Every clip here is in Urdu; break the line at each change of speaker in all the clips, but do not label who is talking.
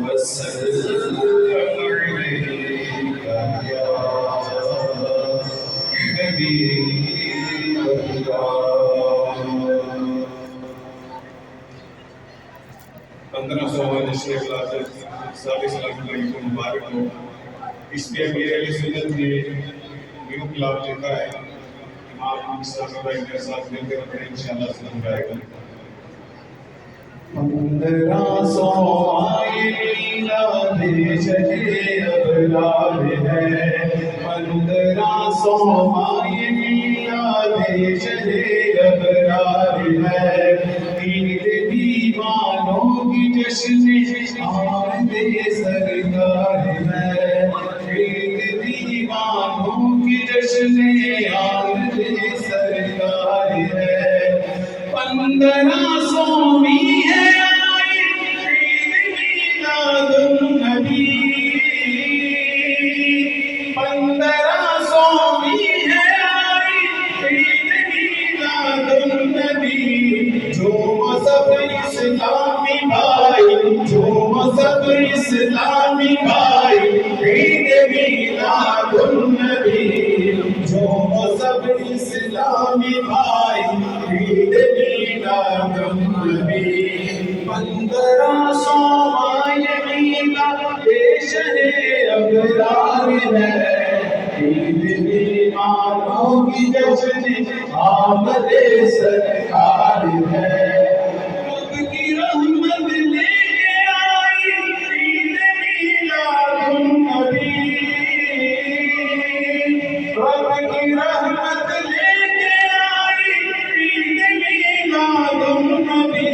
وسلم عليك يا حبيب الله. 1500 نشر خلافت صاحب سلام علیہ کو مبارک ہو. اس پہ امیر علیہ سنت نے نیو کلاب لکھا ہے. امام صاحب بھائی کے ساتھ مل کر اپنے انشاءاللہ سلام گائے گا. 1500 میلاد چلے ابرار ہے. 1500 میلاد چلے ابرار ہے. عید دیوانوں کی جشن آمد سرکار ہے. عید دیوانوں کی جشن آمد سرکار ہے. 1500 بھی ہے عید میلاد النبی. 1500 بھی ہے عید میلاد النبی. جو مذہب اسلامی بھائی، جو مذہب اسلامی بھائی، عید میلاد النبی. جو مذہب اسلامی بھائی، عید میلاد النبی. 1500 میلاد شہ ابرار ہے. عید دیوانوں کی جشن آمد سرکار ہے. رب کی رحمت لے کے آئی عید میلاد النبی. رب کی رحمت لے کے آئی عید میلاد النبی.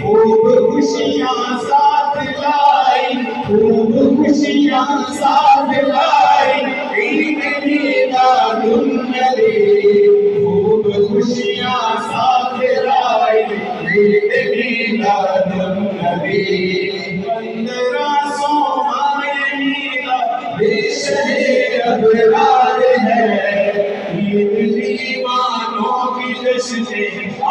خوب خوشیاں ساتھ لائی، خوب خوشیاں ساتھ لائی عید میلاد النبی. خوب خوشیاں ساتھ لائی عید میلاد النبی. 1500 میلاد شہ ابرار ہے. عید دیوانوں کی جشن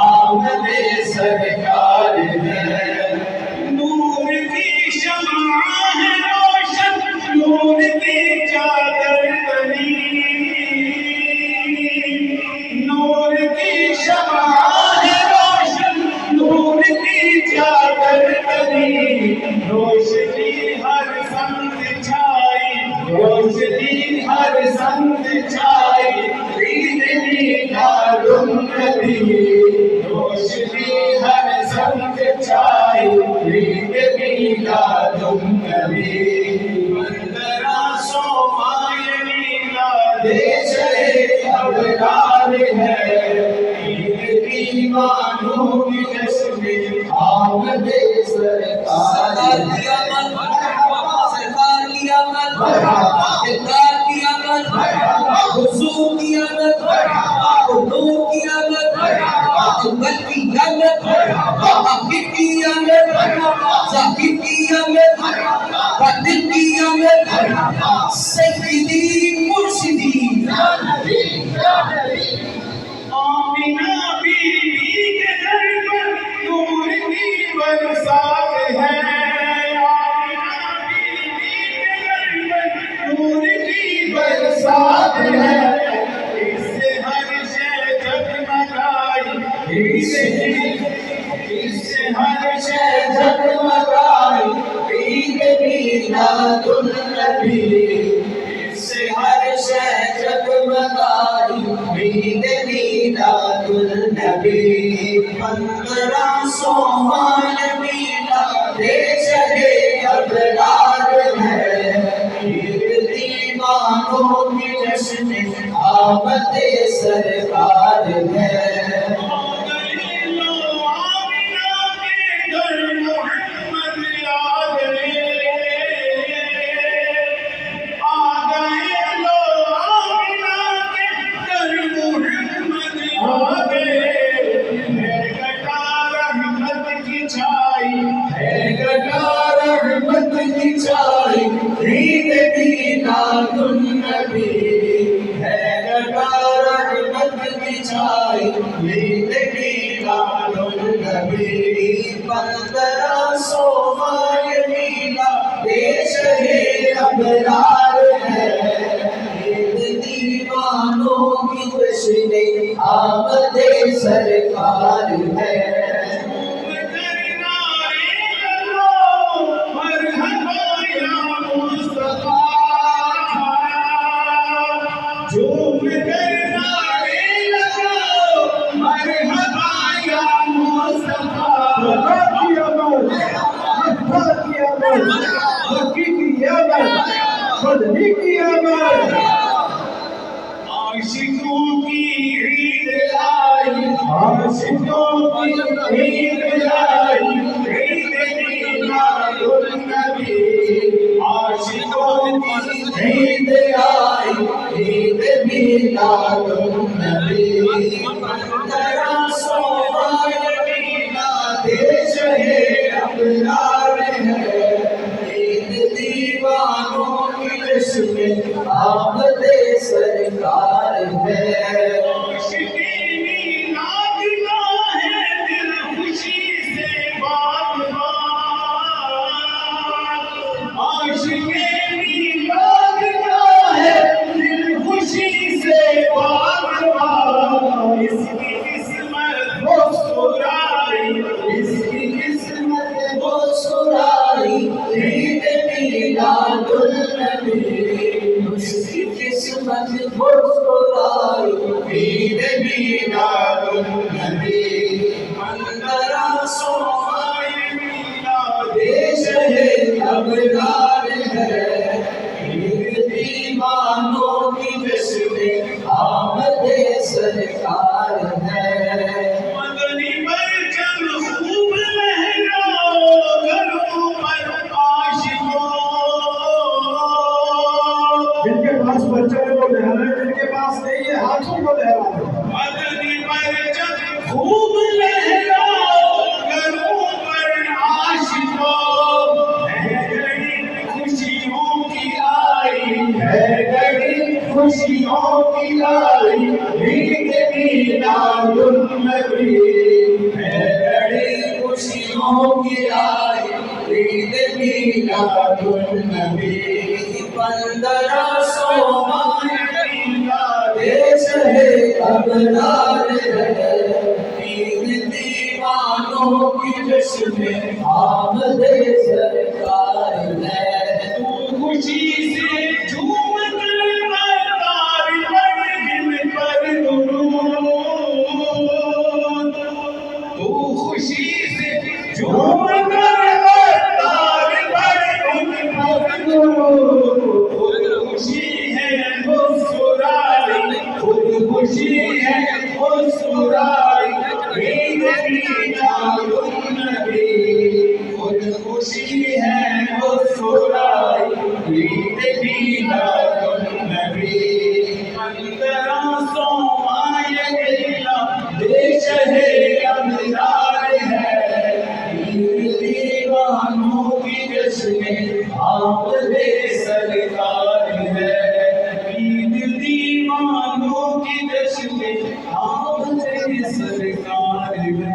آمد سرکار ہے. نور کی شمع ہے روشن، نور کی چادر تنی. نور کی شمع ہے روشن، نور کی چادر تنی. روشنی ہر سمت چھائی، روشنی ہر سمت چھائی عید میلاد النبی. روشنی ہر سمت چھائی عید میلاد النبی. 1500 میلاد شہ ابرار ہے. عید دیوانوں کی جشن آمد سرکار ہے. سرکار کی آمد، سرکار کی آمد، حضور کی آمد، حضور کی آمد، اکبر کی آمد، عاقب کی آمد، ذاکر کی آمد، قادر کی آمد. سیدی مرشدی یا نبی یا نبی. آمینہ بیوی کے گھر پر نور کی برسات ہے. آمینہ بیوی کے گھر پر نور کی برسات ہے. اس سے ہر شے جگمگائی، اس سے ہر شے جگمگائی عید میلاد النبی. اس سے ہر شے جگمگائی عید میلاد النبی. 1500 میلاد شہ ابرار ہے. عید دیوانوں کی جشن آمد سرکار ہے. عید میلاد النبی ہے لگا رحمت کی چھائی. عید میلاد النبی. 1500 میلاد
مدنی کی آمد
عاشقوں کی عید آئی
عاشقوں کی عید آئی
عید میلاد النبی عاشقوں کی
عید آئی عید میلاد النبی
ذرا سوائے میلاد
شہر ابرار ہے عید دیوانوں کی جشن آمد سرکار ہے
عاشقی میلاد کا ہے دل خوشی سے باغبان عاشقی میلاد کا ہے دل خوشی سے باغبان اس کی قسمت مسکرائی
اس کی قسمت مسکرائی عید میلاد النبی اس کی قسمت مسکرائی عید میلاد النبی
منظرہ سوائے میلاد
شہر ابرار ہے عید دیوانوں کی جشن آمد سرکار ہے
مدنی برچم خوب لہراؤ گھروں پر عاشقوں
جن کے پاس بچے ہیں وہ لہرائیں جن کے پاس نہیں ہے ہاتھوں کو لہرائیں
مدنی برچم خوب لہراؤ گھروں پر عاشقوں ہے گھڑی خوشیوں کی آئی
ہے گھڑی خوشیوں کی آئی عید میلاد النبی ہے گھڑی خوشیوں کی آئی عید میلاد النبی 1500 ماہ میلاد شہر ابرار ہے عید دیوانوں کی جشن آمد سرکار ہے
خوشی سے جھوم کر تار پڑ دل پر درود تو خوشی سے جھوم کر تار پڑ دل پر درود خود خوشی ہے مسکرائی خود خوشی ہے مسکرائی عید میلاد النبی خود خوشی ہے مسکرائی عید میلاد النبی اندرا سوائے میلاد شہر ابرار ہے عید دیوانوں کی جشن آمد سرکار ہے عید دیوانوں کی جشن آمد سرکار ہے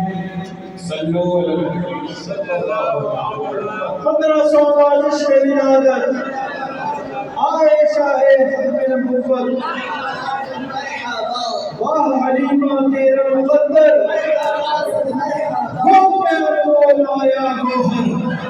صلو علی النبی صلی اللہ علیہ وسلم
1500 بارش میری عادت عائشہ ختم نبوت واہ حلیمہ تیرا مقدر